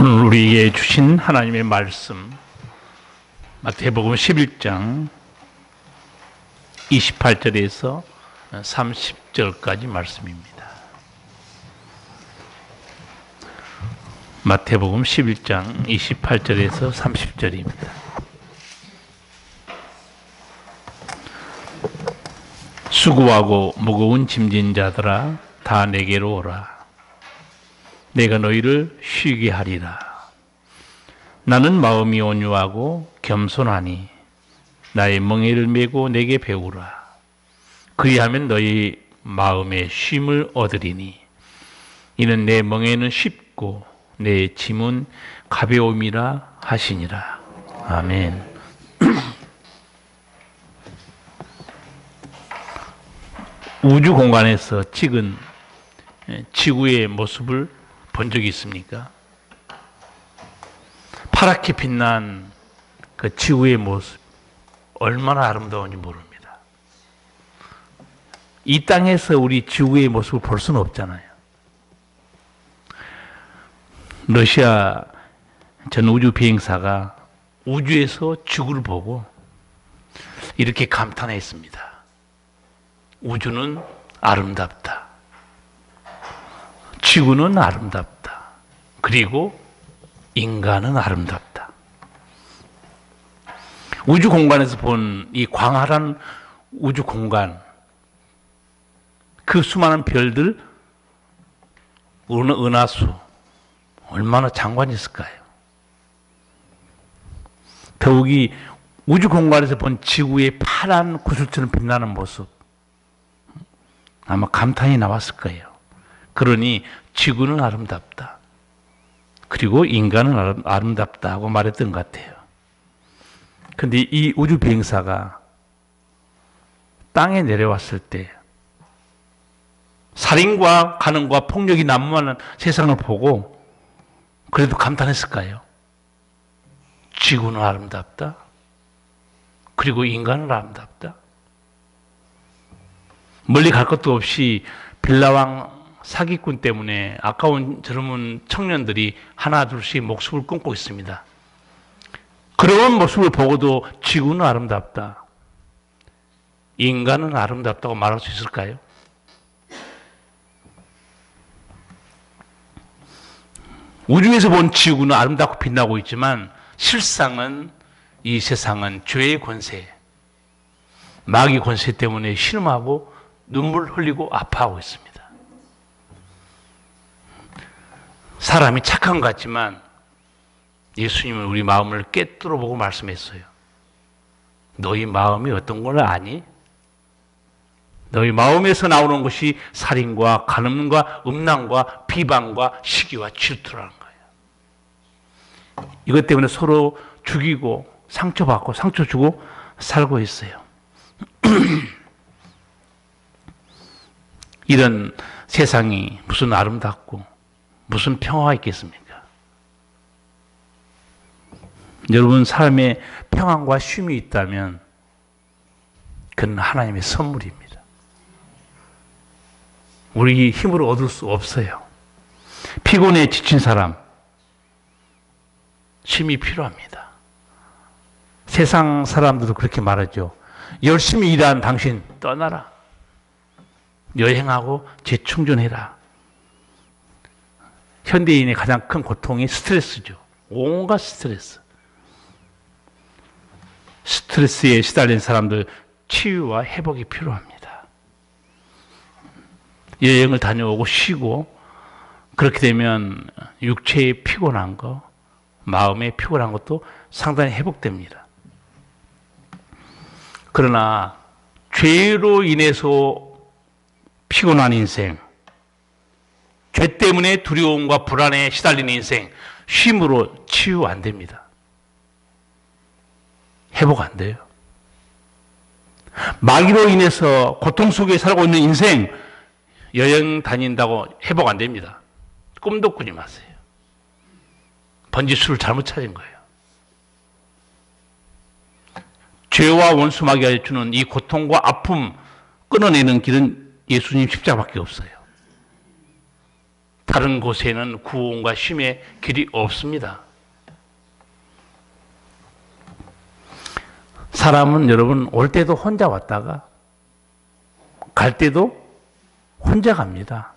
오늘 우리에게 주신 하나님의 말씀 마태복음 11장 28절에서 30절까지 말씀입니다. 마태복음 11장 28절에서 30절입니다. 수고하고 무거운 짐진 자들아 다 내게로 오라. 내가 너희를 쉬게 하리라. 나는 마음이 온유하고 겸손하니 나의 멍에를 메고 내게 배우라. 그리하면 너희 마음에 쉼을 얻으리니 이는 내 멍에는 쉽고 내 짐은 가벼움이라 하시니라. 아멘. 우주 공간에서 찍은 지구의 모습을 본 적이 있습니까? 파랗게 빛난 그 지구의 모습 얼마나 아름다운지 모릅니다. 이 땅에서 우리 지구의 모습을 볼 수는 없잖아요. 러시아 전 우주 비행사가 우주에서 지구를 보고 이렇게 감탄했습니다. 우주는 아름답다. 지구는 아름답다. 그리고 인간은 아름답다. 우주 공간에서 본 이 광활한 우주 공간, 그 수많은 별들, 은하수, 얼마나 장관이 있을까요? 더욱이 우주 공간에서 본 지구의 파란 구슬처럼 빛나는 모습, 아마 감탄이 나왔을 거예요. 그러니 지구는 아름답다. 그리고 인간은 아름답다고 말했던 것 같아요. 그런데 이 우주 비행사가 땅에 내려왔을 때 살인과 간음과 폭력이 난무하는 세상을 보고 그래도 감탄했을까요? 지구는 아름답다. 그리고 인간은 아름답다. 멀리 갈 것도 없이 빌라왕 사기꾼 때문에 아까운 젊은 청년들이 하나 둘씩 목숨을 끊고 있습니다. 그런 모습을 보고도 지구는 아름답다. 인간은 아름답다고 말할 수 있을까요? 우주에서 본 지구는 아름답고 빛나고 있지만 실상은 이 세상은 죄의 권세, 마귀 권세 때문에 신음하고 눈물 흘리고 아파하고 있습니다. 사람이 착한 것 같지만 예수님은 우리 마음을 꿰뚫어 보고 말씀했어요. 너희 마음이 어떤 걸 아니? 너희 마음에서 나오는 것이 살인과 간음과 음란과 비방과 시기와 질투라는 거예요. 이것 때문에 서로 죽이고 상처받고 상처 주고 살고 있어요. 이런 세상이 무슨 아름답고 무슨 평화가 있겠습니까? 여러분, 삶에 평안과 쉼이 있다면 그는 하나님의 선물입니다. 우리 힘으로 얻을 수 없어요. 피곤해 지친 사람, 쉼이 필요합니다. 세상 사람들도 그렇게 말하죠. 열심히 일한 당신 떠나라. 여행하고 재충전해라. 현대인의 가장 큰 고통이 스트레스죠. 온갖 스트레스. 스트레스에 시달린 사람들 치유와 회복이 필요합니다. 여행을 다녀오고 쉬고 그렇게 되면 육체에 피곤한 거, 마음에 피곤한 것도 상당히 회복됩니다. 그러나 죄로 인해서 피곤한 인생, 죄 때문에 두려움과 불안에 시달리는 인생, 쉼으로 치유 안 됩니다. 회복 안 돼요. 마귀로 인해서 고통 속에 살고 있는 인생, 여행 다닌다고 회복 안 됩니다. 꿈도 꾸지 마세요. 번지수를 잘못 찾은 거예요. 죄와 원수 마귀가 주는 이 고통과 아픔 끊어내는 길은 예수님 십자가밖에 없어요. 다른 곳에는 구원과 쉼의 길이 없습니다. 사람은 여러분 올 때도 혼자 왔다가 갈 때도 혼자 갑니다.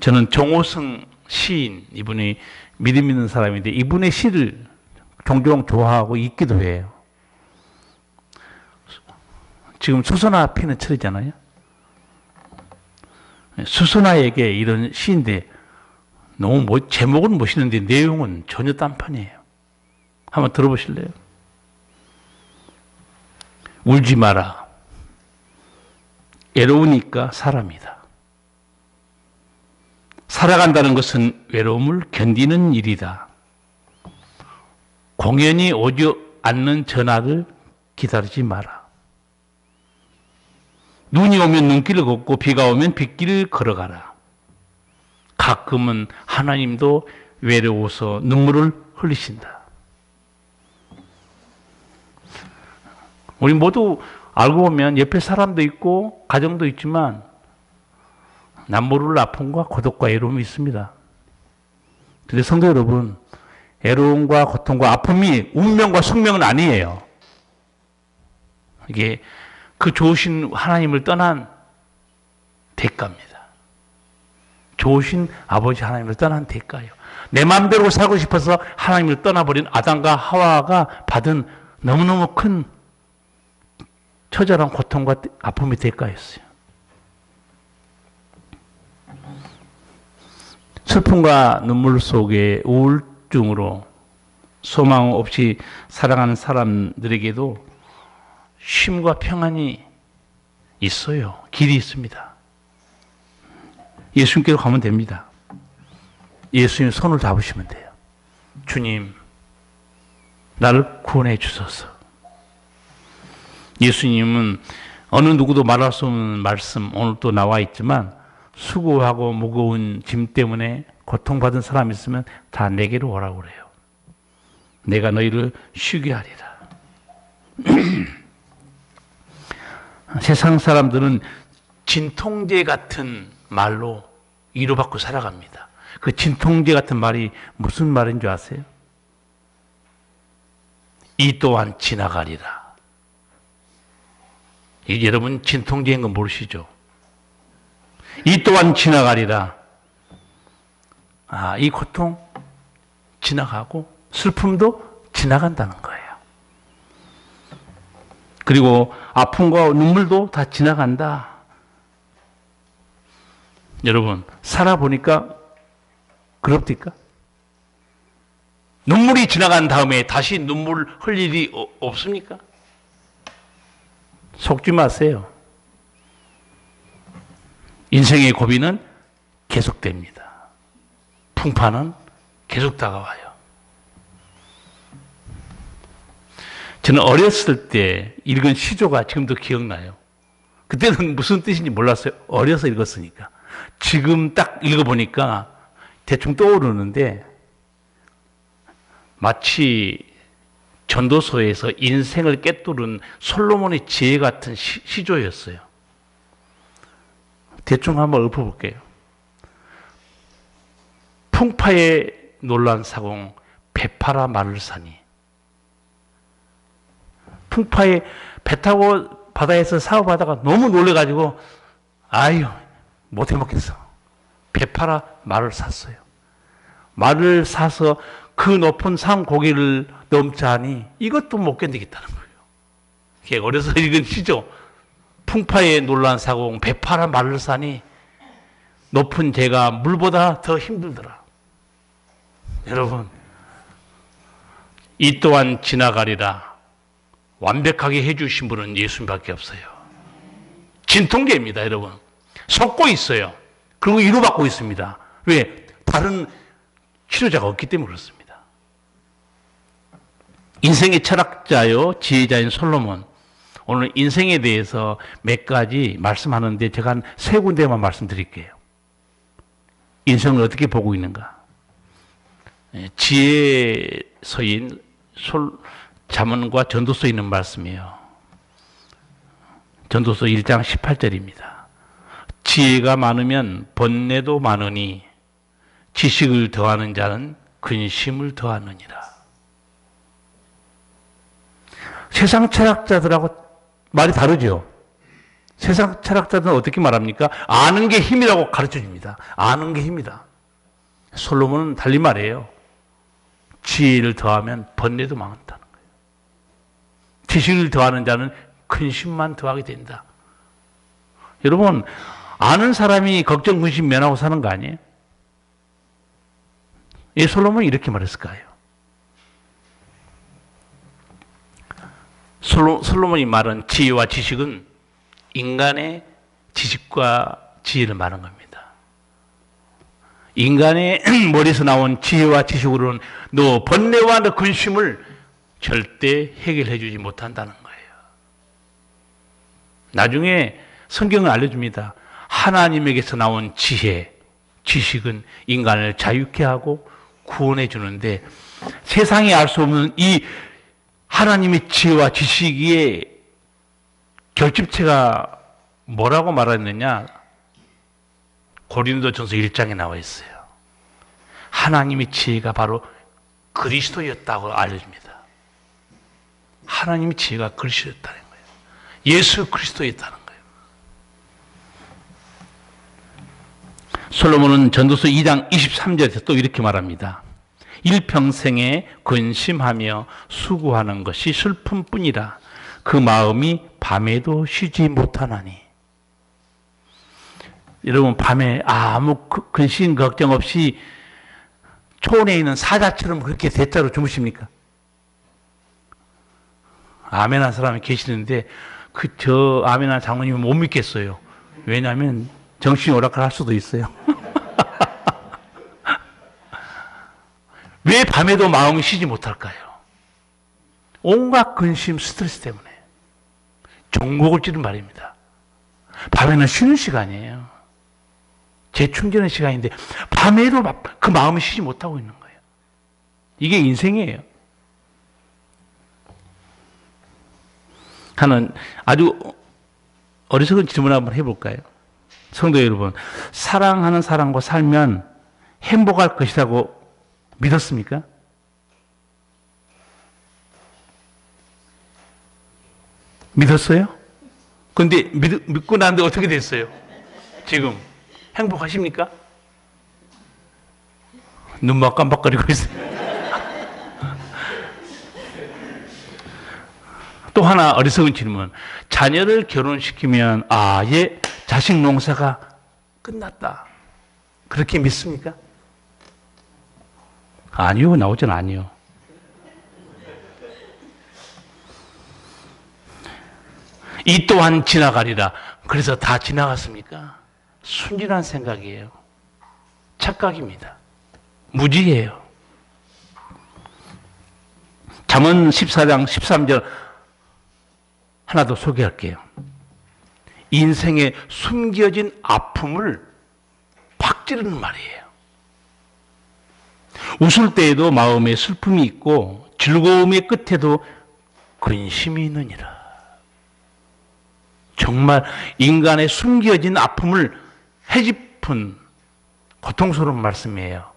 저는 정호성 시인, 이분이 믿음 있는 사람인데 이분의 시를 종종 좋아하고 읽기도 해요. 지금 수선화 피는 철이잖아요. 수선화에게 이런 시인데 너무 제목은 멋있는데 내용은 전혀 딴판이에요. 한번 들어보실래요? 울지 마라. 외로우니까 사람이다. 살아간다는 것은 외로움을 견디는 일이다. 공연히 오지 않는 전화를 기다리지 마라. 눈이 오면 눈길을 걷고 비가 오면 빗길을 걸어가라. 가끔은 하나님도 외로워서 눈물을 흘리신다. 우리 모두 알고 보면 옆에 사람도 있고 가정도 있지만 남 모를 아픔과 고독과 외로움이 있습니다. 그런데 성도 여러분, 외로움과 고통과 아픔이 운명과 숙명은 아니에요. 이게 그 좋으신 하나님을 떠난 대가입니다. 좋으신 아버지 하나님을 떠난 대가예요. 내 마음대로 살고 싶어서 하나님을 떠나버린 아담과 하와가 받은 너무너무 큰 처절한 고통과 아픔의 대가였어요. 슬픔과 눈물 속에 우울증으로 소망 없이 살아가는 사람들에게도 쉼과 평안이 있어요. 길이 있습니다. 예수님께로 가면 됩니다. 예수님 손을 잡으시면 돼요. 주님, 나를 구원해 주소서. 예수님은 어느 누구도 말할 수 없는 말씀 오늘 또 나와 있지만 수고하고 무거운 짐 때문에 고통받은 사람 있으면 다 내게로 오라고 그래요. 내가 너희를 쉬게 하리라. 세상 사람들은 진통제 같은 말로 위로받고 살아갑니다. 그 진통제 같은 말이 무슨 말인 줄 아세요? 이 또한 지나가리라. 여러분 진통제인 거 모르시죠? 이 또한 지나가리라. 이 고통 지나가고 슬픔도 지나간다는 거예요. 그리고 아픔과 눈물도 다 지나간다. 여러분 살아보니까 그렇습니까? 눈물이 지나간 다음에 다시 눈물 흘릴 일이 없습니까? 속지 마세요. 인생의 고비는 계속됩니다. 풍파는 계속 다가와요. 저는 어렸을 때 읽은 시조가 지금도 기억나요. 그때는 무슨 뜻인지 몰랐어요. 어려서 읽었으니까. 지금 딱 읽어보니까 대충 떠오르는데 마치 전도서에서 인생을 꿰뚫은 솔로몬의 지혜 같은 시조였어요. 대충 한번 읊어볼게요. 풍파에 놀란 사공 배파라 말을 사니. 풍파에 배 타고 바다에서 사업하다가 너무 놀래가지고 아유 못해 먹겠어. 배파라 말을 샀어요. 말을 사서 그 높은 산 고개를 넘자 하니 이것도 못 견디겠다는 거예요. 이게 어려서 읽은 시죠. 풍파에 놀란 사공 배파라 말을 사니 높은 재가 물보다 더 힘들더라. 여러분 이 또한 지나가리라. 완벽하게 해주신 분은 예수님밖에 없어요. 진통제입니다, 여러분. 속고 있어요. 그리고 위로받고 있습니다. 왜? 다른 치료자가 없기 때문에 그렇습니다. 인생의 철학자요, 지혜자인 솔로몬. 오늘 인생에 대해서 몇 가지 말씀하는데 제가 한 세 군데만 말씀드릴게요. 인생을 어떻게 보고 있는가? 지혜서인 잠언과 전도서에 있는 말씀이에요. 전도서 1장 18절입니다. 지혜가 많으면 번뇌도 많으니 지식을 더하는 자는 근심을 더하느니라. 세상 철학자들하고 말이 다르죠. 세상 철학자들은 어떻게 말합니까? 아는 게 힘이라고 가르쳐 줍니다. 아는 게 힘이다. 솔로몬은 달리 말해요. 지혜를 더하면 번뇌도 많다는 거예요. 지식을 더하는 자는 근심만 더하게 된다. 여러분, 아는 사람이 걱정, 근심 면하고 사는 거 아니에요? 예, 솔로몬이 이렇게 말했을까요? 솔로몬이 말한 지혜와 지식은 인간의 지식과 지혜를 말하는 겁니다. 인간의 머리에서 나온 지혜와 지식으로는 너 번뇌와 너 근심을 절대 해결해 주지 못한다는 거예요. 나중에 성경은 알려줍니다. 하나님에게서 나온 지혜, 지식은 인간을 자유케 하고 구원해 주는데 세상이 알 수 없는 이 하나님의 지혜와 지식의 결집체가 뭐라고 말했느냐? 고린도전서 1장에 나와 있어요. 하나님의 지혜가 바로 그리스도였다고 알려줍니다. 하나님의 지혜가 그리스도였다는 거예요. 예수 그리스도였다는 거예요. 솔로몬은 전도서 2장 23절에서 또 이렇게 말합니다. 일평생에 근심하며 수고하는 것이 슬픔뿐이라 그 마음이 밤에도 쉬지 못하나니. 여러분, 밤에 아무 근심 걱정 없이 초원에 있는 사자처럼 그렇게 대자로 주무십니까? 아멘한 사람이 계시는데 저 아멘한 장모님은 못 믿겠어요. 왜냐하면 정신 오락할 수도 있어요. 왜 밤에도 마음이 쉬지 못할까요? 온갖 근심, 스트레스 때문에. 종곡을 찌른 말입니다. 밤에는 쉬는 시간이에요. 재충전의 시간인데 밤에도 그 마음이 쉬지 못하고 있는 거예요. 이게 인생이에요. 하는 아주 어리석은 질문 한번 해볼까요? 성도 여러분, 사랑하는 사람과 살면 행복할 것이라고 믿었습니까? 믿었어요? 근데 믿고 나는데 어떻게 됐어요? 지금 행복하십니까? 눈만 깜빡거리고 있어요. 또 하나 어리석은 질문. 자녀를 결혼시키면 얘 자식 농사가 끝났다. 그렇게 믿습니까? 아니요. 나오진 아니요. 이 또한 지나가리라. 그래서 다 지나갔습니까? 순진한 생각이에요. 착각입니다. 무지예요. 잠언 14장 13절 하나 더 소개할게요. 인생에 숨겨진 아픔을 팍 찌르는 말이에요. 웃을 때에도 마음에 슬픔이 있고 즐거움의 끝에도 근심이 있느니라. 정말 인간의 숨겨진 아픔을 헤집은 고통스러운 말씀이에요.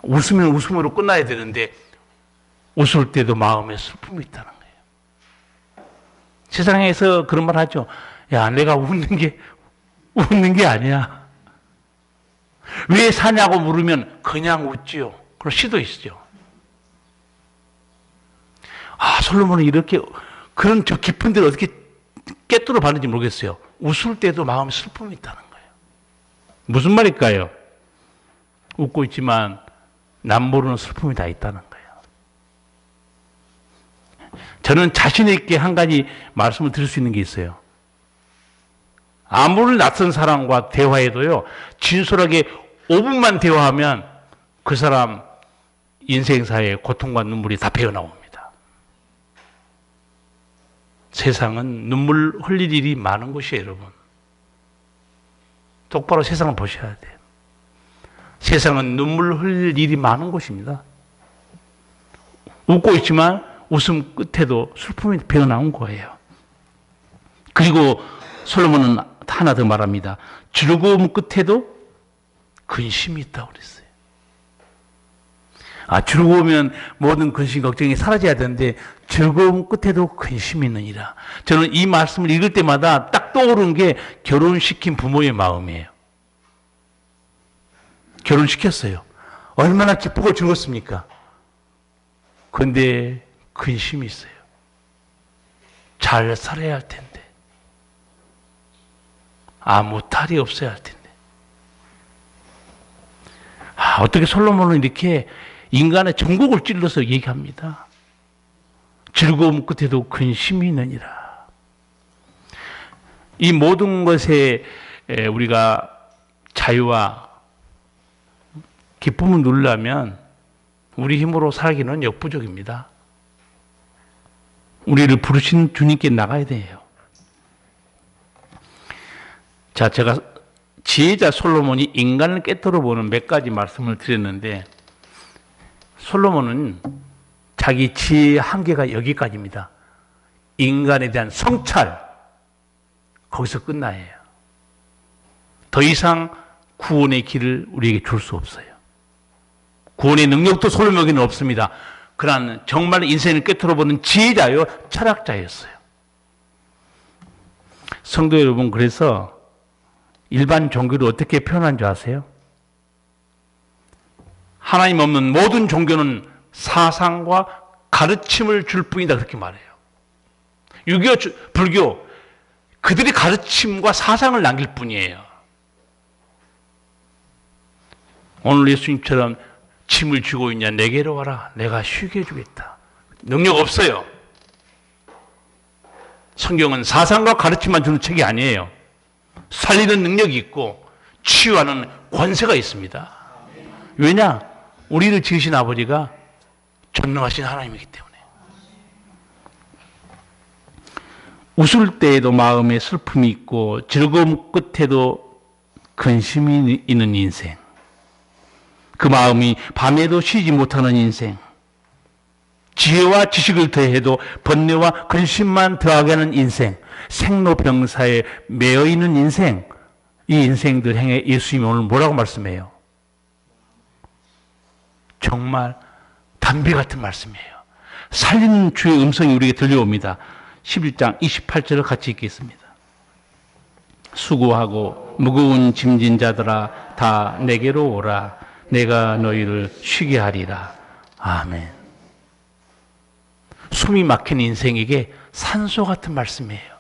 웃으면 웃음으로 끝나야 되는데 웃을 때도 마음에 슬픔이 있다는 거예요. 세상에서 그런 말 하죠. 야, 내가 웃는 게 아니야. 왜 사냐고 물으면 그냥 웃지요. 그런 시도 있죠. 솔로몬은 이렇게 그런 저 깊은 데를 어떻게 깨뚫어 봤는지 모르겠어요. 웃을 때도 마음에 슬픔이 있다는 거예요. 무슨 말일까요? 웃고 있지만 남 모르는 슬픔이 다 있다는 거예요. 저는 자신 있게 한 가지 말씀을 드릴 수 있는 게 있어요. 아무리 낯선 사람과 대화해도요, 진솔하게 5분만 대화하면 그 사람 인생사의 고통과 눈물이 다 배어나옵니다. 세상은 눈물 흘릴 일이 많은 곳이에요, 여러분. 똑바로 세상을 보셔야 돼요. 세상은 눈물 흘릴 일이 많은 곳입니다. 웃고 있지만 웃음 끝에도 슬픔이 배어나온 거예요. 그리고 솔로몬은 하나 더 말합니다. 즐거움 끝에도 근심이 있다고 그랬어요. 즐거우면 모든 근심 걱정이 사라져야 되는데 즐거움 끝에도 근심이 있느니라. 저는 이 말씀을 읽을 때마다 딱 떠오르는 게 결혼시킨 부모의 마음이에요. 결혼시켰어요. 얼마나 기쁘고 즐겁습니까? 그런데 근심이 있어요. 잘 살아야 할 텐데. 아무 탈이 없어야 할 텐데. 어떻게 솔로몬은 이렇게 인간의 전국을 찔러서 얘기합니다. 즐거움 끝에도 근심이 있느니라. 이 모든 것에 우리가 자유와 기쁨을 누리려면 우리 힘으로 살기는 역부족입니다. 우리를 부르신 주님께 나가야 돼요. 자, 제가 지혜자 솔로몬이 인간을 깨뜨려 보는 몇 가지 말씀을 드렸는데 솔로몬은 자기 지혜의 한계가 여기까지입니다. 인간에 대한 성찰, 거기서 끝나요. 더 이상 구원의 길을 우리에게 줄 수 없어요. 구원의 능력도 솔로몬에게는 없습니다. 그러나 정말 인생을 깨트려보는 지혜자요, 철학자였어요. 성도 여러분, 그래서 일반 종교를 어떻게 표현한 줄 아세요? 하나님 없는 모든 종교는 사상과 가르침을 줄 뿐이다, 그렇게 말해요. 유교, 불교, 그들이 가르침과 사상을 남길 뿐이에요. 오늘 예수님처럼 짐을 쥐고 있냐, 내게로 와라, 내가 쉬게 해주겠다. 능력 없어요. 성경은 사상과 가르침만 주는 책이 아니에요. 살리는 능력이 있고 치유하는 권세가 있습니다. 왜냐? 우리를 지으신 아버지가 전능하신 하나님이기 때문에. 웃을 때에도 마음에 슬픔이 있고 즐거움 끝에도 근심이 있는 인생. 그 마음이 밤에도 쉬지 못하는 인생. 지혜와 지식을 더해도 번뇌와 근심만 더하게 하는 인생. 생로병사에 매여 있는 인생. 이 인생들 행해 예수님이 오늘 뭐라고 말씀해요? 정말 담비 같은 말씀이에요. 살리는 주의 음성이 우리에게 들려옵니다. 11장 28절을 같이 읽겠습니다. 수고하고 무거운 짐진 자들아 다 내게로 오라. 내가 너희를 쉬게 하리라. 아멘. 숨이 막힌 인생에게 산소 같은 말씀이에요.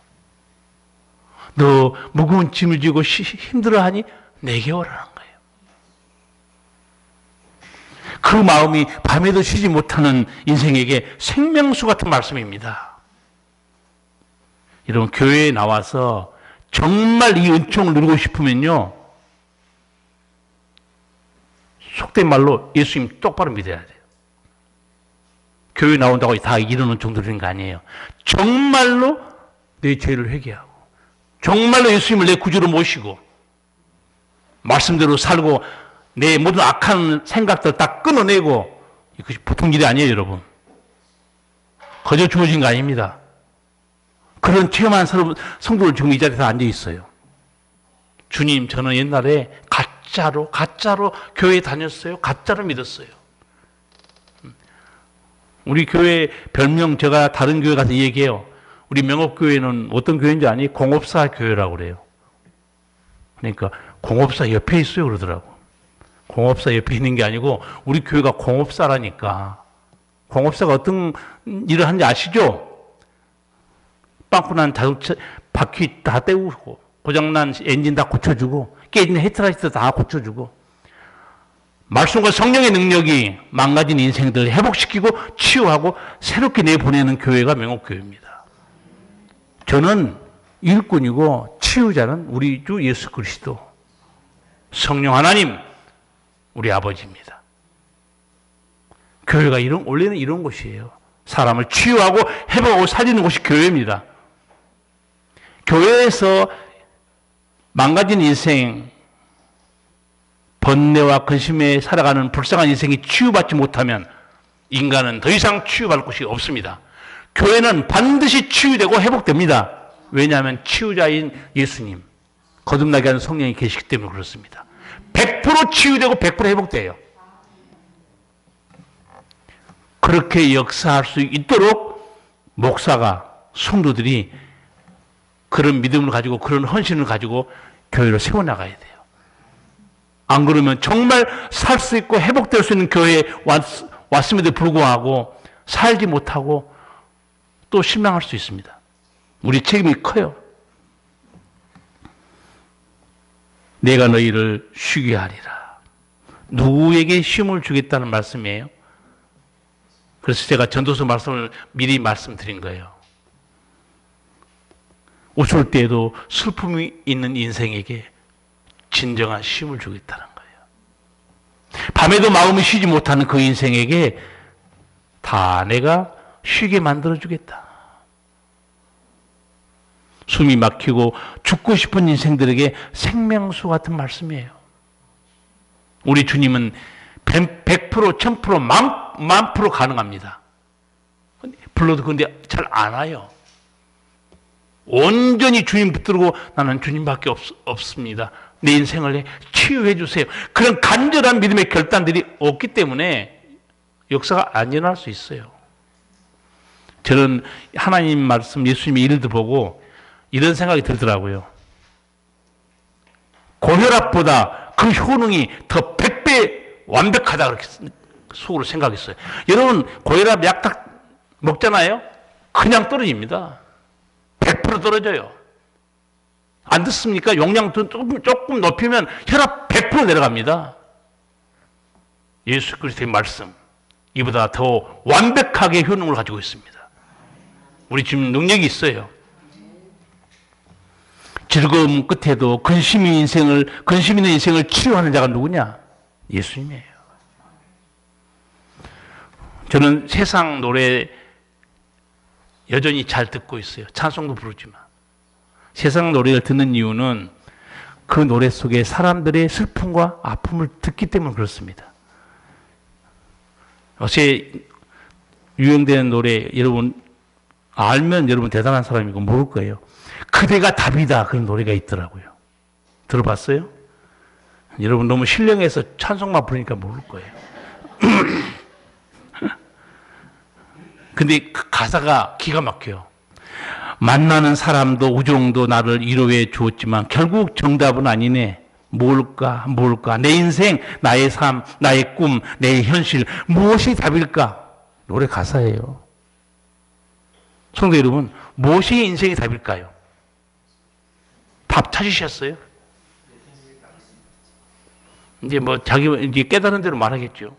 너 무거운 짐을 지고 힘들어하니 내게 오라는 거예요. 그 마음이 밤에도 쉬지 못하는 인생에게 생명수 같은 말씀입니다. 여러분, 교회에 나와서 정말 이 은총을 누리고 싶으면요, 속된 말로 예수님 똑바로 믿어야 돼요. 교회 나온다고 다 이런 은총 누리는 거 아니에요. 정말로 내 죄를 회개하고 정말로 예수님을 내 구주로 모시고 말씀대로 살고 내 모든 악한 생각들 다 끊어내고, 이것이 보통 일이 아니에요, 여러분. 거저 주어진 거 아닙니다. 그런 체험한 성도들 지금 이 자리에 다 앉아 있어요. 주님, 저는 옛날에 가짜로 교회에 다녔어요. 가짜로 믿었어요. 우리 교회 별명, 제가 다른 교회 가서 얘기해요. 우리 명업교회는 어떤 교회인지 아니? 공업사 교회라고 그래요. 그러니까 공업사 옆에 있어요 그러더라고. 공업사 옆에 있는 게 아니고 우리 교회가 공업사라니까. 공업사가 어떤 일을 하는지 아시죠? 빵꾸난 자동차 바퀴 다 떼우고 고장난 엔진 다 고쳐주고 깨진 헤드라이트 다 고쳐주고 말씀과 성령의 능력이 망가진 인생들을 회복시키고 치유하고 새롭게 내보내는 교회가 명업교회입니다. 저는 일꾼이고 치유자는 우리 주 예수 그리스도 성령 하나님 우리 아버지입니다. 교회가 원래는 이런 곳이에요. 사람을 치유하고 회복하고 살리는 곳이 교회입니다. 교회에서 망가진 인생, 번뇌와 근심에 살아가는 불쌍한 인생이 치유받지 못하면 인간은 더 이상 치유받을 곳이 없습니다. 교회는 반드시 치유되고 회복됩니다. 왜냐하면 치유자인 예수님, 거듭나게 하는 성령이 계시기 때문에 그렇습니다. 100% 치유되고 100% 회복돼요. 그렇게 역사할 수 있도록 목사가, 성도들이 그런 믿음을 가지고 그런 헌신을 가지고 교회를 세워나가야 돼요. 안 그러면 정말 살 수 있고 회복될 수 있는 교회에 왔음에도 불구하고 살지 못하고 또 실망할 수 있습니다. 우리 책임이 커요. 내가 너희를 쉬게 하리라. 누구에게 쉼을 주겠다는 말씀이에요. 그래서 제가 전도서 말씀을 미리 말씀드린 거예요. 웃을 때에도 슬픔이 있는 인생에게 진정한 쉼을 주겠다는 거예요. 밤에도 마음이 쉬지 못하는 그 인생에게 다 내가 쉬게 만들어주겠다. 숨이 막히고 죽고 싶은 인생들에게 생명수 같은 말씀이에요. 우리 주님은 100%, 1000%, 만 프로 가능합니다. 불러도 근데 잘 안 와요. 온전히 주님 붙들고 나는 주님밖에 없습니다. 내 인생을 치유해 주세요. 그런 간절한 믿음의 결단들이 없기 때문에 역사가 안 일어날 수 있어요. 저는 하나님 말씀, 예수님의 일도 보고 이런 생각이 들더라고요. 고혈압보다 그 효능이 더 100배 완벽하다 그렇게 속으로 생각했어요. 여러분 고혈압 약 딱 먹잖아요. 그냥 떨어집니다. 100% 떨어져요. 안 듣습니까? 용량 조금 높이면 혈압 100% 내려갑니다. 예수 그리스도의 말씀 이보다 더 완벽하게 효능을 가지고 있습니다. 우리 지금 능력이 있어요. 즐거움 끝에도 근심 있는 인생을 치유하는 자가 누구냐? 예수님이에요. 저는 세상 노래 여전히 잘 듣고 있어요. 찬송도 부르지만. 세상 노래를 듣는 이유는 그 노래 속에 사람들의 슬픔과 아픔을 듣기 때문에 그렇습니다. 요새 유행되는 노래 여러분 알면 여러분 대단한 사람이고 모를 거예요. 그대가 답이다 그런 노래가 있더라고요. 들어봤어요? 여러분 너무 신령해서 찬송만 부르니까 모를 거예요. 근데 그 가사가 기가 막혀요. 만나는 사람도 우정도 나를 위로해 주었지만 결국 정답은 아니네. 뭘까? 내 인생, 나의 삶, 나의 꿈, 내 현실 무엇이 답일까? 노래 가사예요. 성도 여러분, 무엇이 인생의 답일까요? 답 찾으셨어요? 이제 뭐 자기 이제 깨달은 대로 말하겠죠.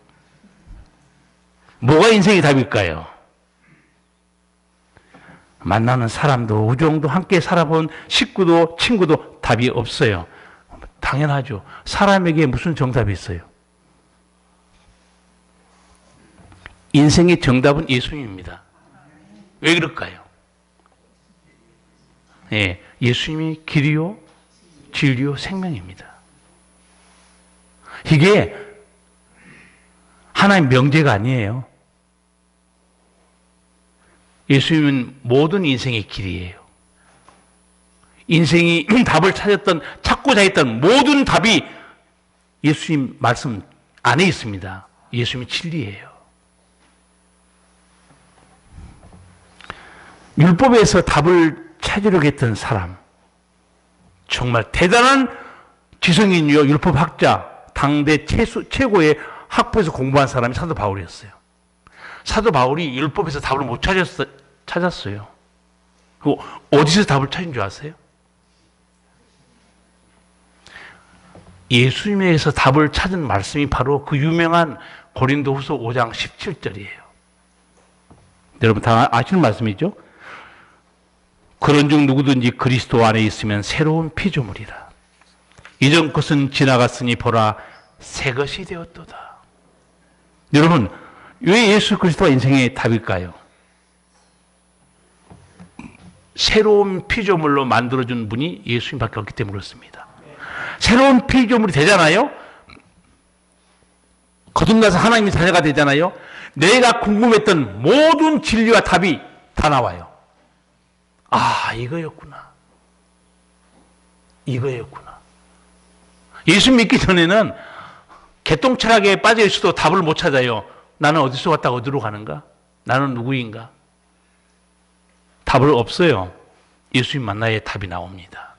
뭐가 인생의 답일까요? 만나는 사람도 우정도 함께 살아본 식구도 친구도 답이 없어요. 당연하죠. 사람에게 무슨 정답이 있어요? 인생의 정답은 예수님입니다. 왜 그럴까요? 예, 예수님이 길이요, 진리요, 생명입니다. 이게 하나의 명제가 아니에요. 예수님은 모든 인생의 길이에요. 인생이 답을 찾고자 했던 모든 답이 예수님 말씀 안에 있습니다. 예수님이 진리예요. 율법에서 답을 찾으려고 했던 사람, 정말 대단한 지성인이요, 율법학자, 당대 최고의 학부에서 공부한 사람이 사도 바울이었어요. 사도 바울이 율법에서 답을 못 찾았어요. 그리고 어디서 답을 찾은 줄 아세요? 예수님에게서 답을 찾은 말씀이 바로 그 유명한 고린도후서 5장 17절이에요. 여러분 다 아시는 말씀이죠? 그런즉 누구든지 그리스도 안에 있으면 새로운 피조물이라. 이전 것은 지나갔으니 보라 새 것이 되었도다. 여러분 왜 예수 그리스도가 인생의 답일까요? 새로운 피조물로 만들어준 분이 예수님밖에 없기 때문에 그렇습니다. 새로운 피조물이 되잖아요. 거듭나서 하나님의 자녀가 되잖아요. 내가 궁금했던 모든 진리와 답이 다 나와요. 아, 이거였구나. 이거였구나. 예수 믿기 전에는 개똥철학에 빠져 있어도 답을 못 찾아요. 나는 어디서 왔다가 어디로 가는가? 나는 누구인가? 답을 없어요. 예수님 만나야 답이 나옵니다.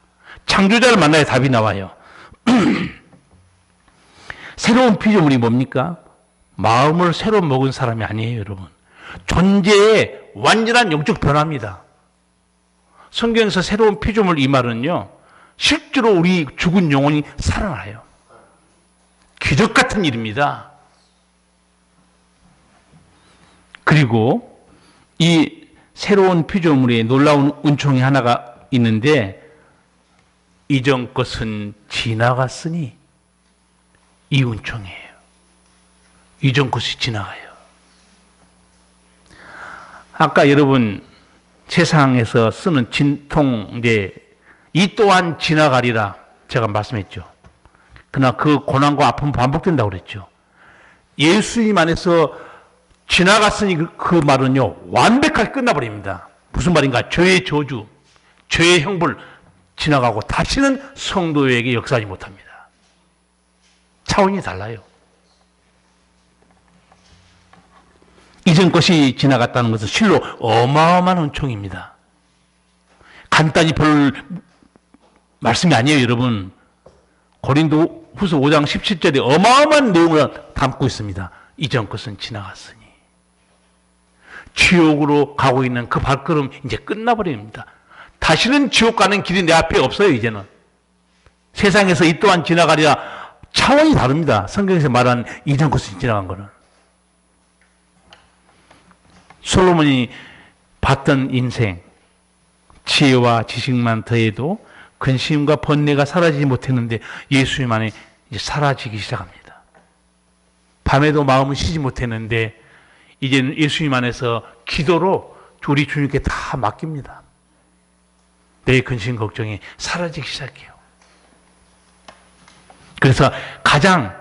창조자를 만나야 답이 나와요. 새로운 피조물이 뭡니까? 마음을 새로 먹은 사람이 아니에요, 여러분. 존재의 완전한 영적 변화입니다. 성경에서 새로운 피조물 이 말은요, 실제로 우리 죽은 영혼이 살아나요. 기적 같은 일입니다. 그리고 이 새로운 피조물에 놀라운 은총이 하나가 있는데, 이전 것은 지나갔으니 이 은총이에요. 이전 것이 지나가요. 아까 여러분 세상에서 쓰는 진통제 이 또한 지나가리라 제가 말씀했죠. 그러나 그 고난과 아픔은 반복된다고 그랬죠. 예수님 안에서 지나갔으니 그 말은요 완벽하게 끝나버립니다. 무슨 말인가? 죄의 저주, 죄의 형벌 지나가고 다시는 성도에게 역사하지 못합니다. 차원이 달라요. 이전 것이 지나갔다는 것은 실로 어마어마한 은총입니다. 간단히 볼 말씀이 아니에요, 여러분. 고린도 후서 5장 17절에 어마어마한 내용을 담고 있습니다. 이전 것은 지나갔으니. 지옥으로 가고 있는 그 발걸음 이제 끝나버립니다. 다시는 지옥 가는 길이 내 앞에 없어요, 이제는. 세상에서 이 또한 지나가리라 차원이 다릅니다. 성경에서 말하는 이전 것은 지나간 거는. 솔로몬이 봤던 인생, 지혜와 지식만 더해도 근심과 번뇌가 사라지지 못했는데 예수님 안에 이제 사라지기 시작합니다. 밤에도 마음은 쉬지 못했는데 이제는 예수님 안에서 기도로 우리 주님께 다 맡깁니다. 내 근심 걱정이 사라지기 시작해요. 그래서 가장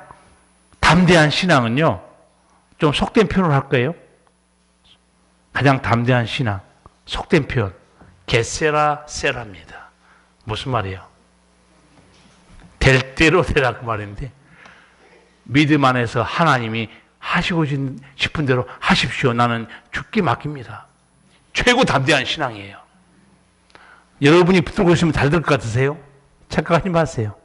담대한 신앙은요, 좀 속된 표현을 할 거예요. 가장 담대한 신앙, 속된 표현, 게세라 세라입니다. 무슨 말이에요? 될 대로 되라 그 말인데, 믿음 안에서 하나님이 하시고 싶은 대로 하십시오. 나는 죽기 맡깁니다. 최고 담대한 신앙이에요. 여러분이 붙들고 있으면 잘 될 것 같으세요? 착각하지 마세요.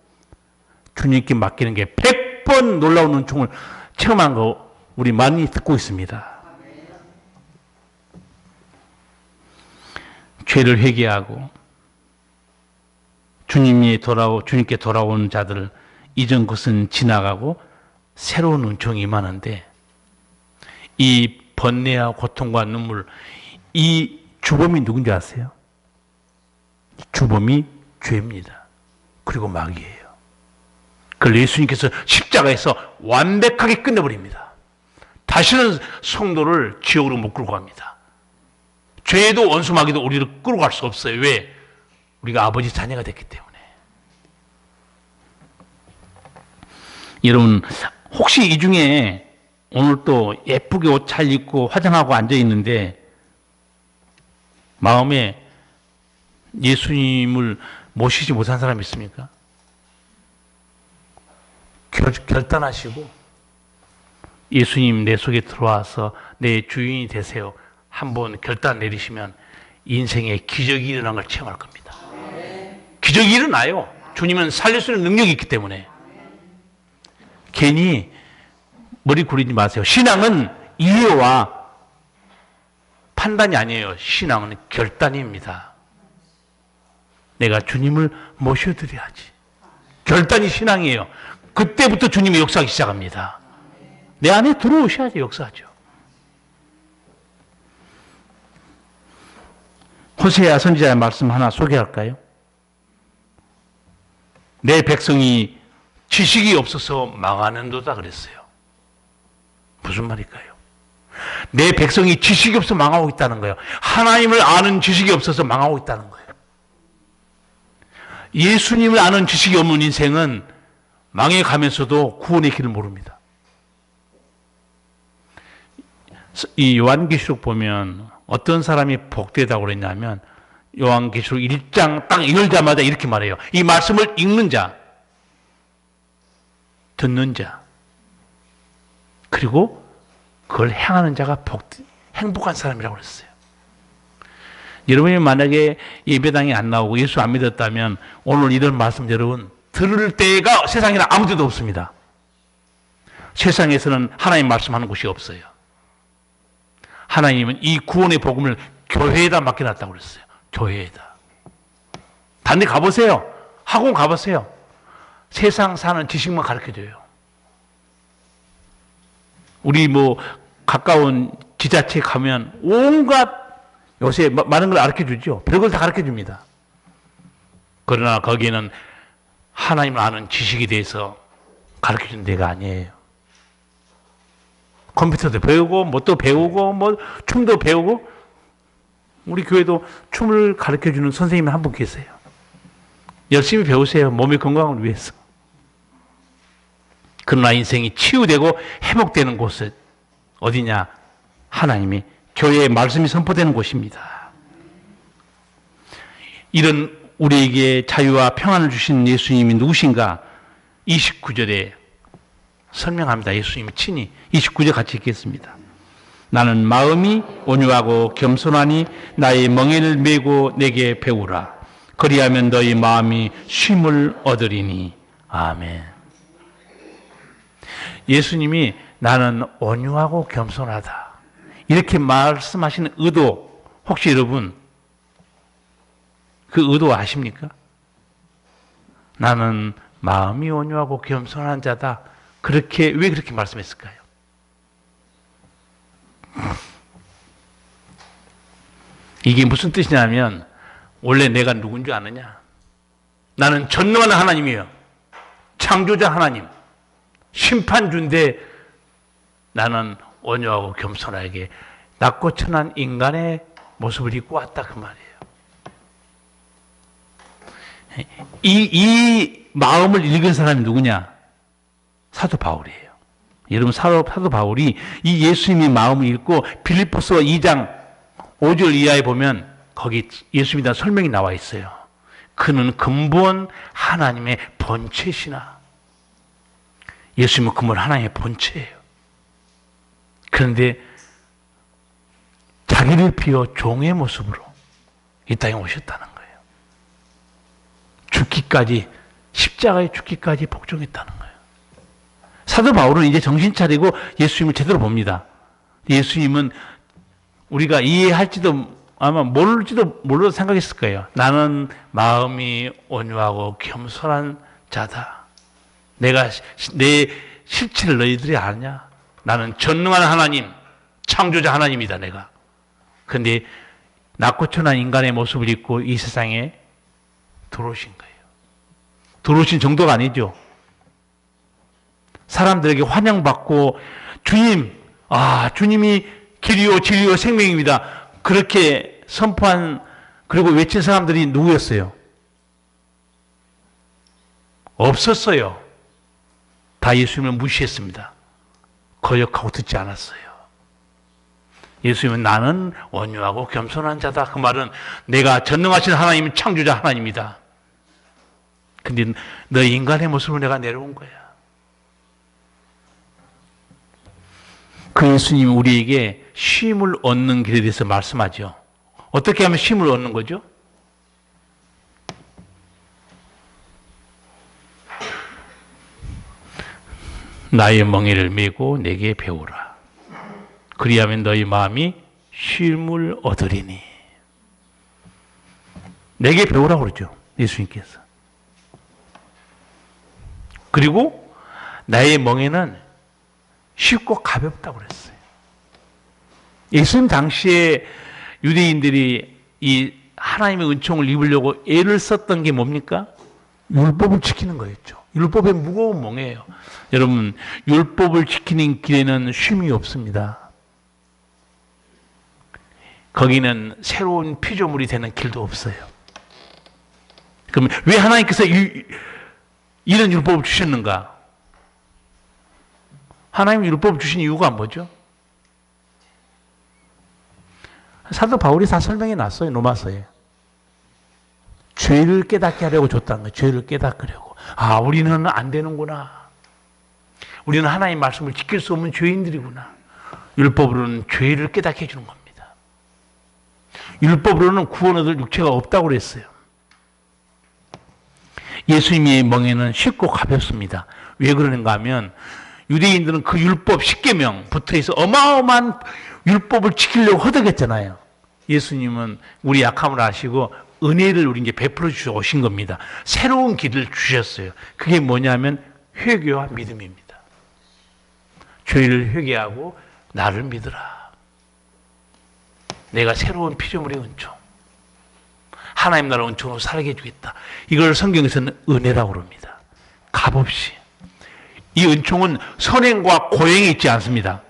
주님께 맡기는 게 100번 놀라운 은총을 체험한 거 우리 많이 듣고 있습니다. 죄를 회개하고 주님께 돌아온 자들 이전 것은 지나가고 새로운 은총이 임하는데, 이 번뇌와 고통과 눈물, 이 주범이 누군지 아세요? 주범이 죄입니다. 그리고 마귀예요. 그걸 예수님께서 십자가에서 완벽하게 끝내버립니다. 다시는 성도를 지옥으로 못 끌고 갑니다. 죄도 원수 마귀도 우리를 끌고 갈 수 없어요. 왜? 우리가 아버지 자녀가 됐기 때문에. 여러분, 혹시 이 중에 오늘 또 예쁘게 옷 잘 입고 화장하고 앉아 있는데 마음에 예수님을 모시지 못한 사람 있습니까? 결단하시고 예수님 내 속에 들어와서 내 주인이 되세요. 한번 결단 내리시면 인생에 기적이 일어난 걸 체험할 겁니다. 기적이 일어나요. 주님은 살릴 수 있는 능력이 있기 때문에. 괜히 머리 굴리지 마세요. 신앙은 이해와 판단이 아니에요. 신앙은 결단입니다. 내가 주님을 모셔드려야지. 결단이 신앙이에요. 그때부터 주님이 역사하기 시작합니다. 내 안에 들어오셔야지 역사하죠. 호세아 선지자의 말씀 하나 소개할까요? 내 백성이 지식이 없어서 망하는도다 그랬어요. 무슨 말일까요? 내 백성이 지식이 없어서 망하고 있다는 거예요. 하나님을 아는 지식이 없어서 망하고 있다는 거예요. 예수님을 아는 지식이 없는 인생은 망해가면서도 구원의 길을 모릅니다. 이 요한계시록 보면 어떤 사람이 복되다고 그랬냐면 요한계시록 1장 딱 열자마자 이렇게 말해요. 이 말씀을 읽는 자, 듣는 자, 그리고 그걸 행하는 자가 행복한 사람이라고 그랬어요. 여러분이 만약에 예배당에 안 나오고 예수 안 믿었다면 오늘 이런 말씀 여러분 들을 때가 세상에 아무 데도 없습니다. 세상에서는 하나님 말씀하는 곳이 없어요. 하나님은 이 구원의 복음을 교회에다 맡겨놨다고 그랬어요. 교회에다. 단지 가보세요. 학원 가보세요. 세상 사는 지식만 가르쳐줘요. 우리 가까운 지자체 가면 온갖 요새 많은 걸 가르쳐주죠. 별걸 다 가르쳐줍니다. 그러나 거기는 하나님을 아는 지식에 대해서 가르쳐주는 데가 아니에요. 컴퓨터도 배우고 뭣도 배우고 춤도 배우고 우리 교회도 춤을 가르쳐주는 선생님이 한 분 계세요. 열심히 배우세요. 몸의 건강을 위해서. 그러나 인생이 치유되고 회복되는 곳은 어디냐? 하나님이 교회의 말씀이 선포되는 곳입니다. 이런 우리에게 자유와 평안을 주신 예수님이 누구신가? 29절에 설명합니다. 예수님이 친히 29절 같이 읽겠습니다. 나는 마음이 온유하고 겸손하니 나의 멍에를 메고 내게 배우라. 그리하면 너희 마음이 쉼을 얻으리니. 아멘. 예수님이 나는 온유하고 겸손하다. 이렇게 말씀하시는 의도 혹시 여러분 그 의도 아십니까? 나는 마음이 온유하고 겸손한 자다. 왜 그렇게 말씀했을까요? 이게 무슨 뜻이냐면 원래 내가 누군 줄 아느냐? 나는 전능하는 하나님이에요. 창조자 하나님. 심판주인데 나는 온유하고 겸손하게 낮고 천한 인간의 모습을 입고 왔다 그 말이에요. 이 마음을 읽은 사람이 누구냐? 사도 바울이에요. 여러분 사도 바울이 이 예수님의 마음을 읽고 빌립보서 2장 5절 이하에 보면 거기 예수님에 대한 설명이 나와 있어요. 그는 근본 하나님의 본체시나. 예수님은 근본 하나님의 본체예요. 그런데 자기를 비워 종의 모습으로 이 땅에 오셨다는 거예요. 죽기까지, 십자가에 죽기까지 복종했다는 거예요. 사도 바울은 이제 정신 차리고 예수님을 제대로 봅니다. 예수님은 우리가 이해할지도 아마 몰라도 생각했을 거예요. 나는 마음이 온유하고 겸손한 자다. 내가 내 실체를 너희들이 아냐? 나는 전능한 하나님, 창조자 하나님이다 내가. 그런데 낮고 천한 인간의 모습을 입고 이 세상에 들어오신 거예요. 들어오신 정도가 아니죠. 사람들에게 환영받고 주님이 길이요 진리요 생명입니다. 그렇게 선포한 그리고 외친 사람들이 누구였어요? 없었어요. 다 예수님을 무시했습니다. 거역하고 듣지 않았어요. 예수님은 나는 온유하고 겸손한 자다. 그 말은 내가 전능하신 하나님은 창조자 하나님이다. 근데 너 인간의 모습으로 내가 내려온 거야. 그 예수님이 우리에게 쉼을 얻는 길에 대해서 말씀하죠. 어떻게 하면 쉼을 얻는 거죠? 나의 멍에를 메고 내게 배우라. 그리하면 너희 마음이 쉼을 얻으리니. 내게 배우라고 그러죠. 예수님께서. 그리고 나의 멍에는 쉽고 가볍다고 그랬어요. 예수님 당시에 유대인들이 이 하나님의 은총을 입으려고 애를 썼던 게 뭡니까? 율법을 지키는 거였죠. 율법의 무거운 멍에예요. 여러분, 율법을 지키는 길에는 쉼이 없습니다. 거기는 새로운 피조물이 되는 길도 없어요. 그럼 왜 하나님께서 이런 율법을 주셨는가? 하나님 율법을 주신 이유가 뭐죠? 사도 바울이 다 설명해 놨어요. 로마서에. 죄를 깨닫게 하려고 줬다는 거예요. 죄를 깨닫으려고. 아, 우리는 안 되는구나. 우리는 하나님의 말씀을 지킬 수 없는 죄인들이구나. 율법으로는 죄를 깨닫게 해주는 겁니다. 율법으로는 구원 얻을 육체가 없다고 그랬어요. 예수님의 멍에는 쉽고 가볍습니다. 왜 그러는가 하면 유대인들은 그 율법 10계명 붙어있어 어마어마한 율법을 지키려고 허덕였잖아요. 예수님은 우리 약함을 아시고 은혜를 우리에게 베풀어 주셔 오신 겁니다. 새로운 길을 주셨어요. 그게 뭐냐면 회개와 믿음입니다. 죄를 회개하고 나를 믿으라. 내가 새로운 피조물의 은총, 하나님 나라 은총으로 살게 해주겠다. 이걸 성경에서는 은혜라고 그럽니다. 값없이. 이 은총은 선행과 고행이 있지 않습니다.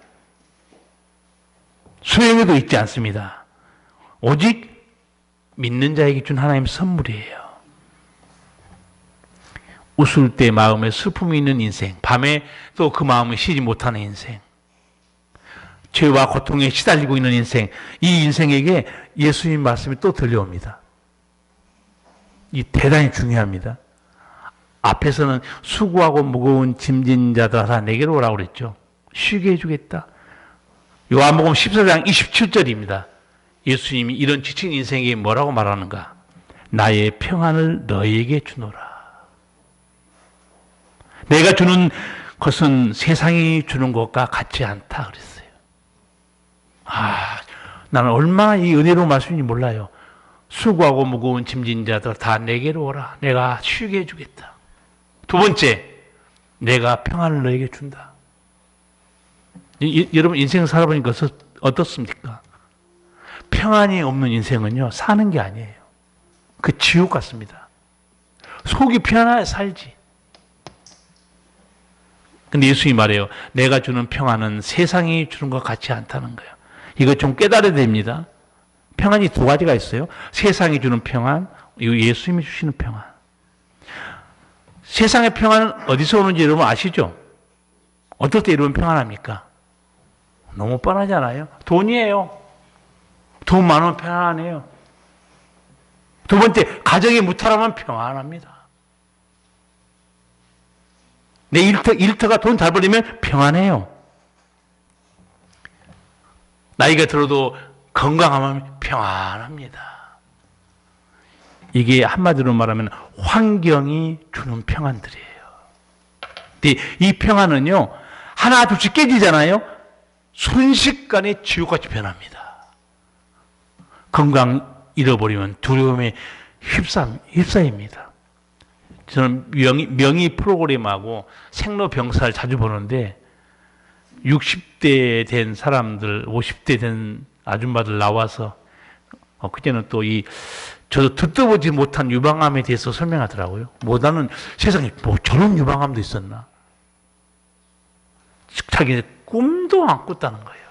수행에도 있지 않습니다. 오직 믿는 자에게 준 하나님의 선물이에요. 웃을 때 마음에 슬픔이 있는 인생, 밤에 또 그 마음을 쉬지 못하는 인생, 죄와 고통에 시달리고 있는 인생, 이 인생에게 예수님 말씀이 또 들려옵니다. 이 대단히 중요합니다. 앞에서는 수고하고 무거운 짐진 자들아 내게로 오라고 그랬죠. 쉬게 해주겠다. 요한복음 14장 27절입니다. 예수님이 이런 지친 인생에게 뭐라고 말하는가? 나의 평안을 너희에게 주노라. 내가 주는 것은 세상이 주는 것과 같지 않다 그랬어요. 아, 나는 얼마나 이 은혜로운 말씀인지 몰라요. 수고하고 무거운 짐진 자들 다 내게로 오라. 내가 쉬게 해주겠다. 두 번째, 내가 평안을 너에게 준다. 여러분 인생 살아보니까 어떻습니까? 평안이 없는 인생은요 사는 게 아니에요. 그 지옥 같습니다. 속이 편안해 살지. 근데 예수님이 말해요. 내가 주는 평안은 세상이 주는 것 같지 않다는 거예요. 이거 좀 깨달아야 됩니다. 평안이 두 가지가 있어요. 세상이 주는 평안, 예수님이 주시는 평안. 세상의 평안은 어디서 오는지 여러분 아시죠? 어떨 때 여러분 평안합니까? 너무 뻔하잖아요. 돈이에요. 돈 많으면 평안해요. 두 번째, 가정이 무탈하면 평안합니다. 내 일터가 돈 잘 벌리면 평안해요. 나이가 들어도 건강하면 평안합니다. 이게 한마디로 말하면 환경이 주는 평안들이에요. 근데 이 평안은요, 하나 둘씩 깨지잖아요. 순식간에 지옥같이 변합니다. 건강 잃어버리면 두려움에 휩싸입니다. 저는 명의 프로그램하고 생로병사를 자주 보는데 60대 된 사람들, 50대 된 아줌마들 나와서 그때는 또 저도 듣도 보지 못한 유방암에 대해서 설명하더라고요. 나는 세상에 뭐 저런 유방암도 있었나? 자기는 꿈도 안 꿨다는 거예요.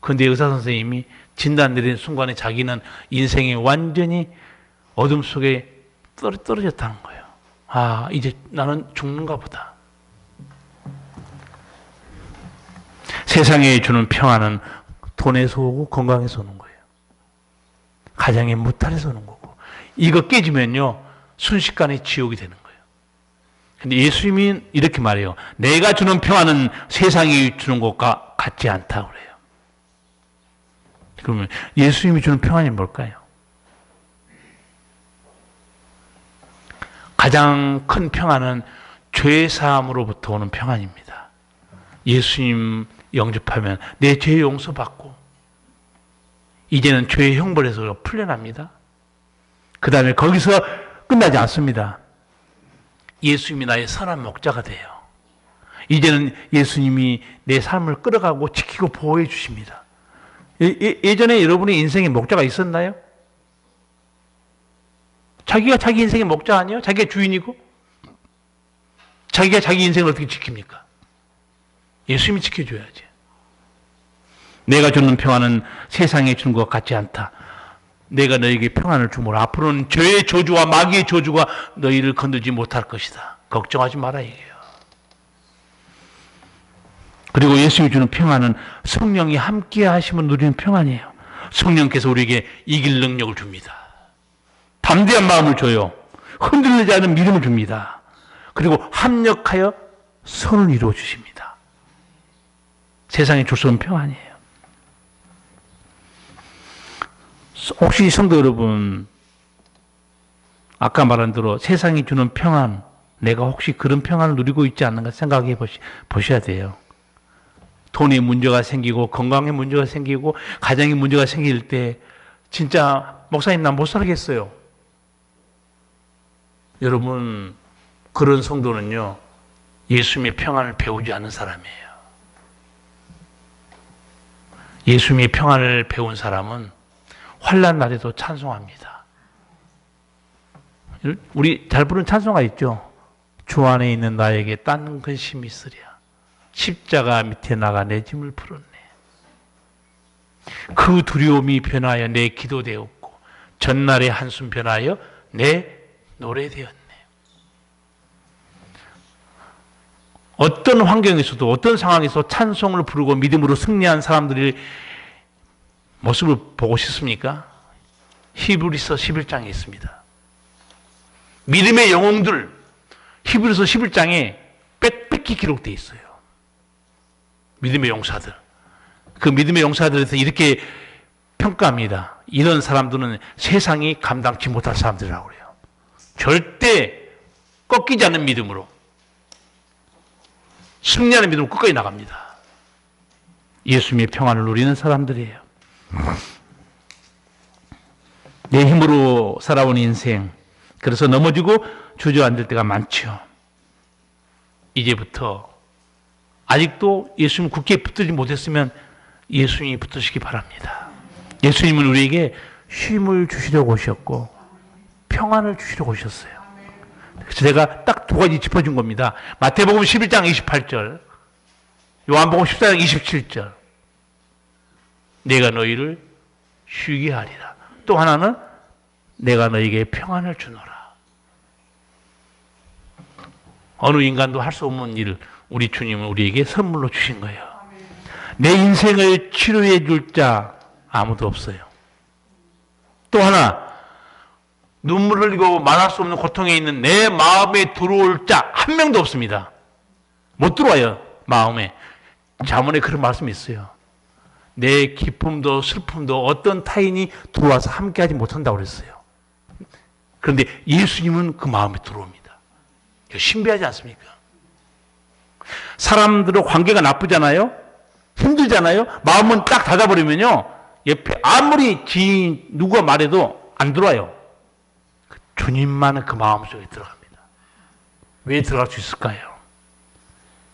그런데 의사 선생님이 진단 내리는 순간에 자기는 인생에 완전히 어둠 속에 떨어졌다는 거예요. 아, 이제 나는 죽는가 보다. 세상에 주는 평안은 돈에서 오고 건강에서 오는 거예요. 가정의 무탈에서 오는 거고. 이거 깨지면요, 순식간에 지옥이 되는 거예요. 근데 예수님이 이렇게 말해요. 내가 주는 평안은 세상이 주는 것과 같지 않다고 그래요. 그러면 예수님이 주는 평안이 뭘까요? 가장 큰 평안은 죄 사함으로부터 오는 평안입니다. 예수님 영접하면 내 죄 용서받고 이제는 죄의 형벌에서 풀려납니다. 그 다음에 거기서 끝나지 않습니다. 예수님이 나의 선한 목자가 돼요. 이제는 예수님이 내 삶을 끌어가고 지키고 보호해 주십니다. 예전에 여러분의 인생에 목자가 있었나요? 자기가 자기 인생의 목자 아니에요? 자기가 주인이고? 자기가 자기 인생을 어떻게 지킵니까? 예수님이 지켜줘야지. 내가 주는 평안은 세상에 주는 것 같지 않다. 내가 너에게 평안을 주므로 앞으로는 죄의 저주와 마귀의 저주가 너희를 건들지 못할 것이다. 걱정하지 마라 이게요. 그리고 예수님이 주는 평안은 성령이 함께 하시면 누리는 평안이에요. 성령께서 우리에게 이길 능력을 줍니다. 담대한 마음을 줘요. 흔들리지 않은 믿음을 줍니다. 그리고 합력하여 선을 이루어 주십니다. 세상에 줄 수 없는 평안이에요. 혹시 성도 여러분, 아까 말한 대로 세상이 주는 평안, 내가 혹시 그런 평안을 누리고 있지 않는가 생각해 보셔야 돼요. 돈에 문제가 생기고 건강에 문제가 생기고 가정에 문제가 생길 때 진짜 목사님 나 못 살겠어요. 여러분, 그런 성도는요, 예수님의 평안을 배우지 않은 사람이에요. 예수님의 평안을 배운 사람은 환난 날에도 찬송합니다. 우리 잘 부르는 찬송가 있죠? 주 안에 있는 나에게 딴 근심이 있으랴. 십자가 밑에 나가 내 짐을 풀었네. 그 두려움이 변하여 내 기도 되었고 전날의 한숨 변하여 내 노래 되었네. 어떤 환경에서도 어떤 상황에서 찬송을 부르고 믿음으로 승리한 사람들의 모습을 보고 싶습니까? 히브리서 11장에 있습니다. 믿음의 영웅들, 히브리서 11장에 빽빽히 기록되어 있어요. 믿음의 용사들. 그 믿음의 용사들에서 이렇게 평가합니다. 이런 사람들은 세상이 감당치 못할 사람들이라고 그래요. 절대 꺾이지 않는 믿음으로, 승리하는 믿음으로 끝까지 나갑니다. 예수님의 평안을 누리는 사람들이에요. 내 힘으로 살아온 인생, 그래서 넘어지고 주저앉을 때가 많죠. 이제부터 아직도 예수님 굳게 붙들지 못했으면 예수님이 붙으시기 바랍니다. 예수님은 우리에게 쉼을 주시려고 오셨고 평안을 주시려고 오셨어요. 그래서 제가 딱 두 가지 짚어준 겁니다. 마태복음 11장 28절, 요한복음 14장 27절. 내가 너희를 쉬게 하리라. 또 하나는 내가 너희에게 평안을 주노라. 어느 인간도 할 수 없는 일을 우리 주님은 우리에게 선물로 주신 거예요. 내 인생을 치료해 줄 자 아무도 없어요. 또 하나, 눈물을 흘리고 말할 수 없는 고통에 있는 내 마음에 들어올 자 한 명도 없습니다. 못 들어와요, 마음에. 잠언에 그런 말씀이 있어요. 내 기쁨도 슬픔도 어떤 타인이 들어와서 함께하지 못한다고 그랬어요. 그런데 예수님은 그 마음에 들어옵니다. 신비하지 않습니까? 사람들과 관계가 나쁘잖아요? 힘들잖아요? 마음은 딱 닫아버리면요, 옆에 아무리 지인 누가 말해도 안 들어와요. 주님만은 그 마음속에 들어갑니다. 왜 들어갈 수 있을까요?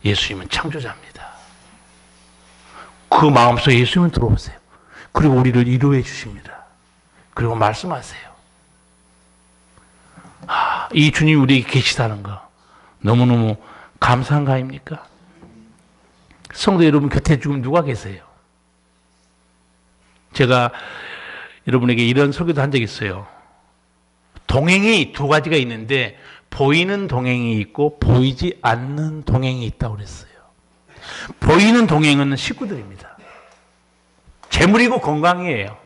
예수님은 창조자입니다. 그 마음속에 예수님은 들어오세요. 그리고 우리를 위로해 주십니다. 그리고 말씀하세요. 이 주님이 우리에게 계시다는 거 너무너무 감사한 거 아닙니까? 성도 여러분 곁에 지금 누가 계세요? 제가 여러분에게 이런 설교도 한 적이 있어요. 동행이 두 가지가 있는데 보이는 동행이 있고 보이지 않는 동행이 있다고 그랬어요. 보이는 동행은 식구들입니다. 재물이고 건강이에요.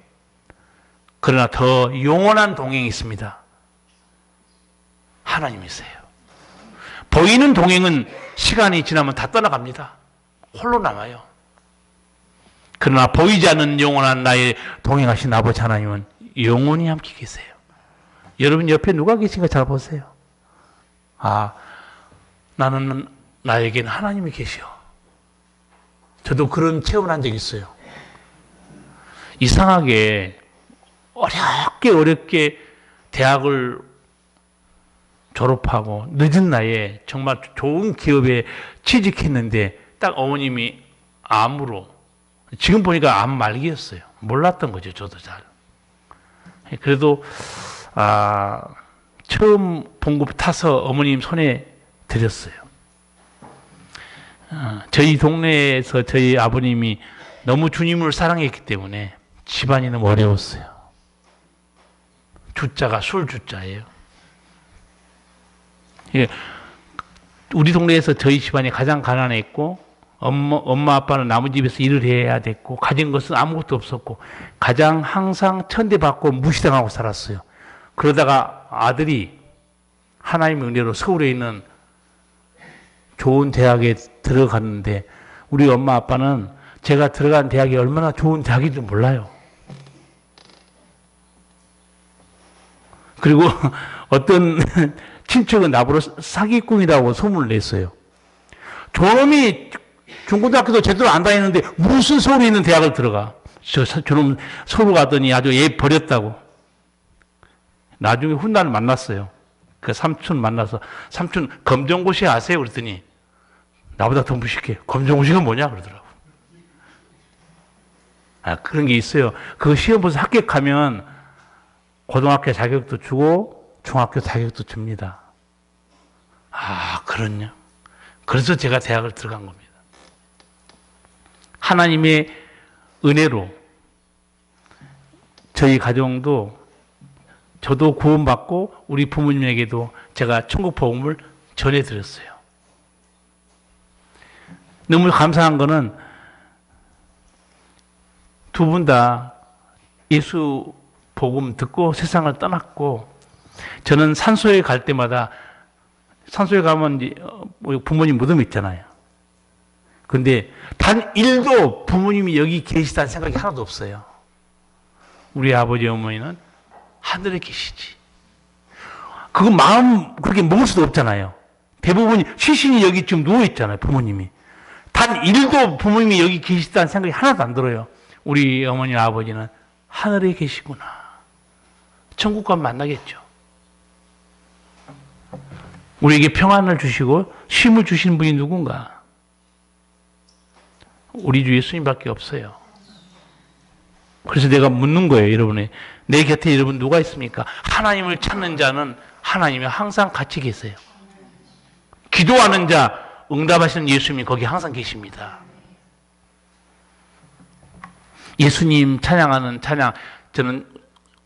그러나 더 영원한 동행이 있습니다. 하나님이세요. 보이는 동행은 시간이 지나면 다 떠나갑니다. 홀로 남아요. 그러나 보이지 않는 영원한 나의 동행하신 아버지 하나님은 영원히 함께 계세요. 여러분 옆에 누가 계신가 잘 보세요. 나는 나에겐 하나님이 계셔. 저도 그런 체험을 한 적이 있어요. 이상하게 어렵게 대학을 졸업하고 늦은 나이에 정말 좋은 기업에 취직했는데 딱 어머님이 암으로, 지금 보니까 암 말기였어요. 몰랐던 거죠, 저도 잘. 그래도 처음 봉급 타서 어머님 손에 드렸어요. 저희 동네에서 저희 아버님이 너무 주님을 사랑했기 때문에 집안이 너무 어려웠어요. 주자가 술 주자예요. 우리 동네에서 저희 집안이 가장 가난했고 엄마 아빠는 남의 집에서 일을 해야 됐고 가진 것은 아무것도 없었고 가장 항상 천대받고 무시당하고 살았어요. 그러다가 아들이 하나님의 은혜로 서울에 있는 좋은 대학에 들어갔는데 우리 엄마 아빠는 제가 들어간 대학이 얼마나 좋은 대학인지 몰라요. 그리고 어떤 친척은 나보고 사기꾼이라고 소문을 냈어요. 저놈이 중고등학교도 제대로 안 다니는데 무슨 서울에 있는 대학을 들어가. 저놈 서울 가더니 아주 얘 버렸다고. 나중에 훗날 만났어요. 그 삼촌 만나서 삼촌 검정고시 아세요? 그랬더니 나보다 더 무식해. 검정고시가 뭐냐? 그러더라고. 그런 게 있어요. 그 시험 보서 합격하면 고등학교 자격도 주고 중학교 자격도 줍니다. 그렇냐. 그래서 제가 대학을 들어간 겁니다. 하나님의 은혜로 저희 가정도 저도 구원받고 우리 부모님에게도 제가 천국 복음을 전해드렸어요. 너무 감사한 거는 두 분 다 예수 복음 듣고 세상을 떠났고 저는 산소에 갈 때마다 산소에 가면 이제 부모님 무덤 있잖아요. 근데 단 1도 부모님이 여기 계시다는 생각이 하나도 없어요. 우리 아버지 어머니는 하늘에 계시지. 그거 마음 그렇게 먹을 수도 없잖아요. 대부분이 시신이 여기 지금 누워 있잖아요. 부모님이. 단 1도 부모님이 여기 계시다는 생각이 하나도 안 들어요. 우리 어머니 아버지는 하늘에 계시구나. 천국 가면 만나겠죠. 우리에게 평안을 주시고 쉼을 주시는 분이 누군가? 우리 주 예수님밖에 없어요. 그래서 내가 묻는 거예요, 여러분이. 내 곁에 여러분 누가 있습니까? 하나님을 찾는 자는 하나님이 항상 같이 계세요. 기도하는 자, 응답하시는 예수님이 거기 항상 계십니다. 예수님 찬양하는 찬양, 저는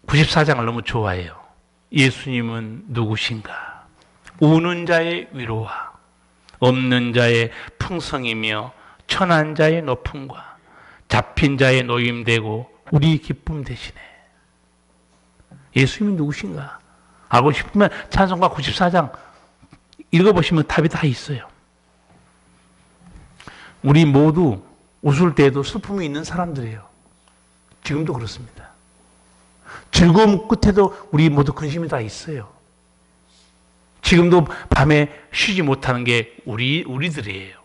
94장을 너무 좋아해요. 예수님은 누구신가? 우는 자의 위로와 없는 자의 풍성이며 천한 자의 높음과 잡힌 자의 노임되고 우리 기쁨 되시네. 예수님이 누구신가? 알고 싶으면 찬송가 94장 읽어보시면 답이 다 있어요. 우리 모두 웃을 때에도 슬픔이 있는 사람들이에요. 지금도 그렇습니다. 즐거움 끝에도 우리 모두 근심이 다 있어요. 지금도 밤에 쉬지 못하는 게 우리들이에요.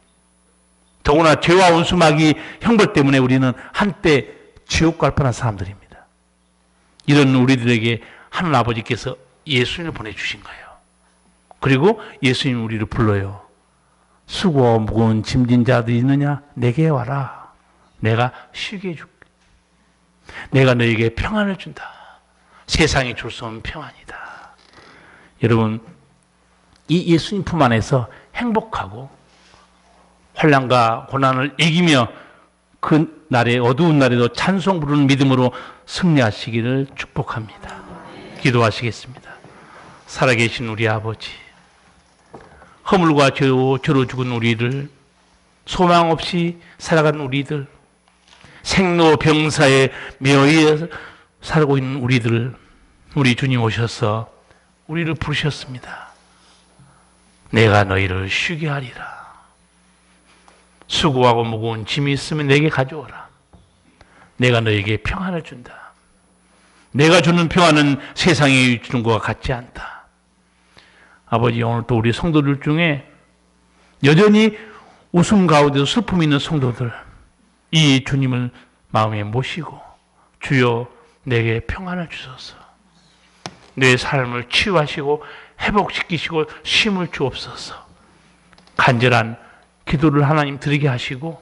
더구나 죄와 원수마귀 형벌 때문에 우리는 한때 지옥 갈 뻔한 사람들입니다. 이런 우리들에게 하늘 아버지께서 예수님을 보내주신 거예요. 그리고 예수님 우리를 불러요. 수고와 무거운 짐진 자들이 있느냐? 내게 와라. 내가 쉬게 해줄게. 내가 너에게 평안을 준다. 세상이 줄 수 없는 평안이다. 여러분, 이 예수님 품 안에서 행복하고 환난과 고난을 이기며 그 날에 어두운 날에도 찬송 부르는 믿음으로 승리하시기를 축복합니다. 기도하시겠습니다. 살아계신 우리 아버지, 허물과 죄로 죽은 우리를, 소망 없이 살아가는 우리들, 생로병사에 매여 살고 있는 우리들, 우리 주님 오셔서 우리를 부르셨습니다. 내가 너희를 쉬게 하리라. 수고하고 무거운 짐이 있으면 내게 가져오라. 내가 너에게 평안을 준다. 내가 주는 평안은 세상이 주는 것과 같지 않다. 아버지, 오늘 또 우리 성도들 중에 여전히 웃음 가운데도 슬픔이 있는 성도들, 이 주님을 마음에 모시고 주여 내게 평안을 주소서. 내 삶을 치유하시고 회복시키시고 쉼을 주옵소서. 간절한 기도를 하나님 드리게 하시고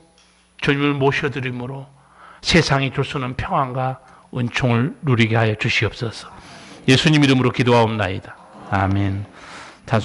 주님을 모셔드림으로 세상이 줄 수 없는 평안과 은총을 누리게 하여 주시옵소서. 예수님 이름으로 기도하옵나이다. 아멘.